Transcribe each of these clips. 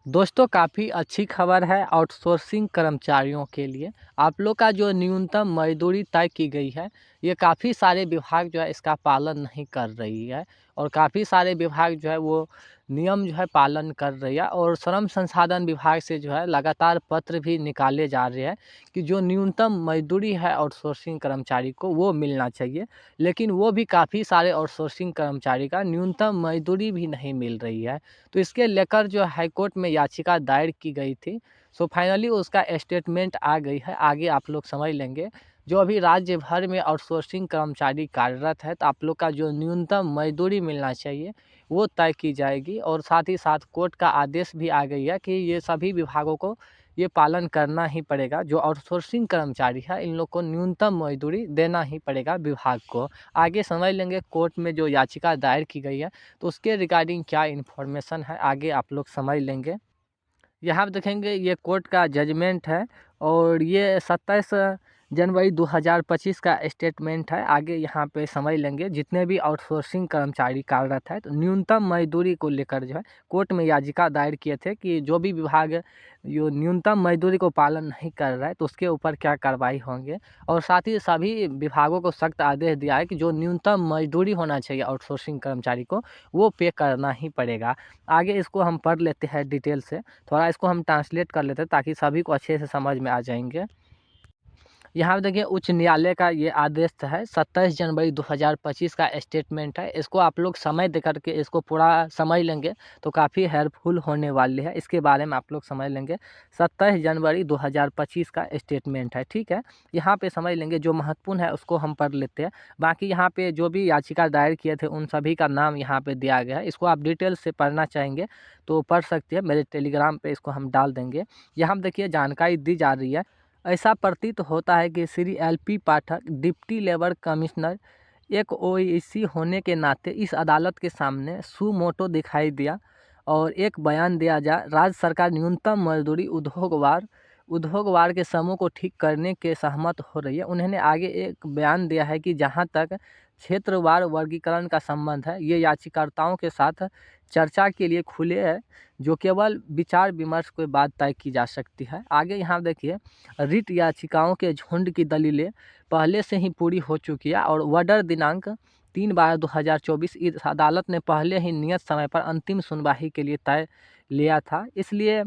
दोस्तों काफ़ी अच्छी खबर है आउटसोर्सिंग कर्मचारियों के लिए। आप लोग का जो न्यूनतम मज़दूरी तय की गई है, ये काफ़ी सारे विभाग जो है इसका पालन नहीं कर रही है और काफ़ी सारे विभाग जो है वो नियम जो है पालन कर रही है और श्रम संसाधन विभाग से जो है लगातार पत्र भी निकाले जा रहे हैं कि जो न्यूनतम मज़दूरी है आउटसोर्सिंग कर्मचारी को वो मिलना चाहिए। लेकिन वो भी काफ़ी सारे आउटसोर्सिंग कर्मचारी का न्यूनतम मज़दूरी भी नहीं मिल रही है। तो इसके लेकर जो हाई कोर्ट में याचिका दायर की गई थी। सो फाइनली उसका स्टेटमेंट आ गई है, आगे आप लोग समझ लेंगे। जो अभी राज्य भर में आउटसोर्सिंग कर्मचारी कार्यरत है, तो आप लोग का जो न्यूनतम मजदूरी मिलना चाहिए वो तय की जाएगी और साथ ही साथ कोर्ट का आदेश भी आ गई है कि ये सभी विभागों को ये पालन करना ही पड़ेगा। जो आउटसोर्सिंग कर्मचारी है इन लोग को न्यूनतम मजदूरी देना ही पड़ेगा विभाग को। आगे समझ लेंगे कोर्ट में जो याचिका दायर की गई है तो उसके रिगार्डिंग क्या इन्फॉर्मेशन है, आगे आप लोग समझ लेंगे। यहाँ पे देखेंगे ये कोर्ट का जजमेंट है और ये 27 जनवरी 2025 का स्टेटमेंट है। आगे यहाँ पे समझ लेंगे जितने भी आउटसोर्सिंग कर्मचारी कार्यरत है तो न्यूनतम मजदूरी को लेकर जो है कोर्ट में याचिका दायर किए थे कि जो भी विभाग जो न्यूनतम मजदूरी को पालन नहीं कर रहा है तो उसके ऊपर क्या कार्रवाई होंगे। और साथ ही सभी विभागों को सख्त आदेश दिया है कि जो न्यूनतम मजदूरी होना चाहिए आउटसोर्सिंग कर्मचारी को वो पे करना ही पड़ेगा। आगे इसको हम पढ़ लेते हैं डिटेल से, थोड़ा इसको हम ट्रांसलेट कर लेते हैं ताकि सभी को अच्छे से समझ में आ जाएंगे। यहाँ पे देखिए उच्च न्यायालय का ये आदेश है 27 जनवरी 2025 का स्टेटमेंट है। इसको आप लोग समय दे करके इसको पूरा समझ लेंगे तो काफ़ी हेल्पफुल होने वाली है। इसके बारे में आप लोग समझ लेंगे। 27 जनवरी 2025 का स्टेटमेंट है, ठीक है। यहाँ पे समझ लेंगे, जो महत्वपूर्ण है उसको हम पढ़ लेते हैं। बाकी यहाँ पे जो भी याचिका दायर किए थे उन सभी का नाम यहाँ पे दिया गया है। इसको आप डिटेल से पढ़ना चाहेंगे तो पढ़ सकते हैं, मेरे टेलीग्राम पे इसको हम डाल देंगे। यहाँ देखिए जानकारी दी जा रही है। ऐसा प्रतीत होता है कि श्री एलपी पाठक डिप्टी लेबर कमिश्नर एक ओवैसी होने के नाते इस अदालत के सामने सुमोटो दिखाई दिया और एक बयान दिया जा राज्य सरकार न्यूनतम मजदूरी उद्योगवार के समूह को ठीक करने के सहमत हो रही है। उन्होंने आगे एक बयान दिया है कि जहां तक क्षेत्रवार वर्गीकरण का संबंध है ये याचिकाकर्ताओं के साथ चर्चा के लिए खुले है, जो केवल विचार विमर्श के बाद तय की जा सकती है। आगे यहाँ देखिए, रिट याचिकाओं के झुंड की दलीलें पहले से ही पूरी हो चुकी है और वर्डर दिनांक 3/12/2024 इस अदालत ने पहले ही नियत समय पर अंतिम सुनवाई के लिए तय लिया था। इसलिए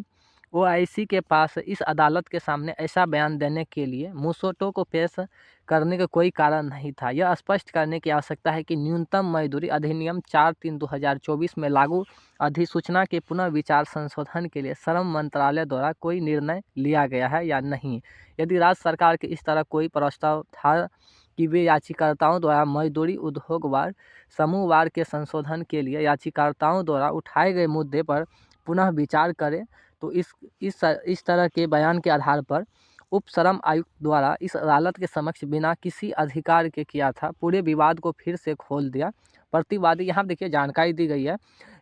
ओआईसी के पास इस अदालत के सामने ऐसा बयान देने के लिए मुसोटो को पेश करने का कोई कारण नहीं था। यह स्पष्ट करने की आवश्यकता है कि न्यूनतम मजदूरी अधिनियम 4/3/2024 में लागू अधिसूचना के पुनः विचार संशोधन के लिए श्रम मंत्रालय द्वारा कोई निर्णय लिया गया है या नहीं। यदि राज्य सरकार के इस तरह कोई प्रस्ताव था कि वे याचिकाकर्ताओं द्वारा मजदूरी उद्योगवार समूहवार के संशोधन के लिए याचिकाकर्ताओं द्वारा उठाए गए मुद्दे पर पुनः विचार करें तो इस तरह के बयान के आधार पर उप श्रम आयुक्त द्वारा इस अदालत के समक्ष बिना किसी अधिकार के किया था पूरे विवाद को फिर से खोल दिया। प्रतिवादी, यहाँ देखिए जानकारी दी गई है,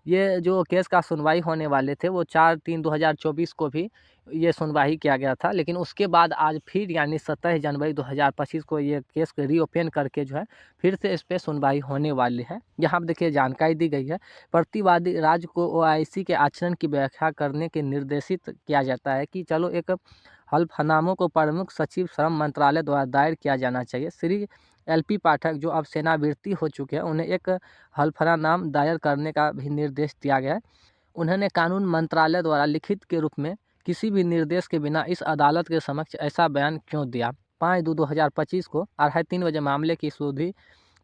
ये जो केस का सुनवाई होने वाले थे वो 4/3/2024 को भी ये सुनवाई किया गया था, लेकिन उसके बाद आज फिर यानी 27 जनवरी 2025 को ये केस को रीओपन करके जो है फिर से इस पर सुनवाई होने वाली है। यहाँ पर देखिए जानकारी दी गई है, प्रतिवादी राज्य को ओआईसी के आचरण की व्याख्या करने के निर्देशित किया जाता है कि चलो एक हल्फनामों को प्रमुख सचिव श्रम मंत्रालय द्वारा दायर किया जाना चाहिए। श्री एलपी पाठक जो अब सेवानिवृत्ति हो चुके हैं उन्हें एक हल्फनामा दायर करने का भी निर्देश दिया गया है। उन्होंने कानून मंत्रालय द्वारा लिखित के रूप में किसी भी निर्देश के बिना इस अदालत के समक्ष ऐसा बयान क्यों दिया। 5/2/2025 को 3:30 बजे मामले की सुधि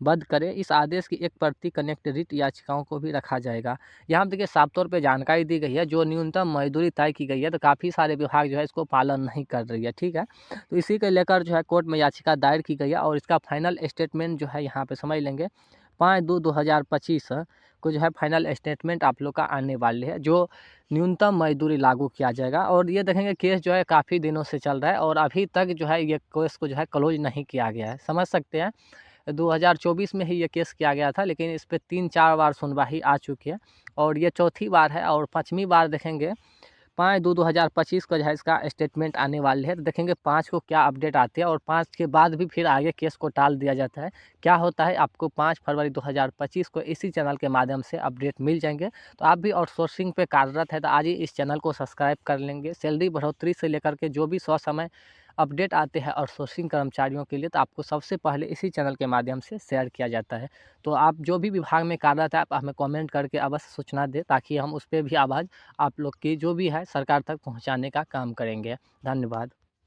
बंद करे। इस आदेश की एक प्रति कनेक्ट रिट याचिकाओं को भी रखा जाएगा। यहाँ देखिए साफ तौर पे जानकारी दी गई है, जो न्यूनतम मजदूरी तय की गई है तो काफ़ी सारे विभाग जो है इसको पालन नहीं कर रही है, ठीक है। तो इसी को लेकर जो है कोर्ट में याचिका दायर की गई है और इसका फाइनल स्टेटमेंट जो है यहाँ पे समझ लेंगे 5/2/2025 को जो है फाइनल स्टेटमेंट आप लोग का आने वाले है, जो न्यूनतम मजदूरी लागू किया जाएगा। और ये देखेंगे केस जो है काफ़ी दिनों से चल रहा है और अभी तक जो है ये केस को जो है क्लोज नहीं किया गया है, समझ सकते हैं। 2024 में ही ये केस किया गया था, लेकिन इस पे 3-4 बार सुनवाई आ चुकी है और ये चौथी बार है। और 5वीं बार देखेंगे 5/2/2025 को जो है इसका स्टेटमेंट आने वाले है। तो देखेंगे 5 को क्या अपडेट आती है और 5 के बाद भी फिर आगे केस को टाल दिया जाता है। क्या होता है आपको 5 फरवरी 2025 को इसी चैनल के माध्यम से अपडेट मिल जाएंगे। तो आप भी आउटसोर्सिंग पे कार्यरत है तो आज ही इस चैनल को सब्सक्राइब कर लेंगे। सैलरी बढ़ोतरी से लेकर के जो भी ससमय अपडेट आते हैं आउटसोर्सिंग कर्मचारियों के लिए तो आपको सबसे पहले इसी चैनल के माध्यम से शेयर किया जाता है। तो आप जो भी विभाग में कार्यरत है आप हमें कमेंट करके अवश्य सूचना दें ताकि हम उस पर भी आवाज़ आप लोग की जो भी है सरकार तक पहुंचाने का काम करेंगे। धन्यवाद।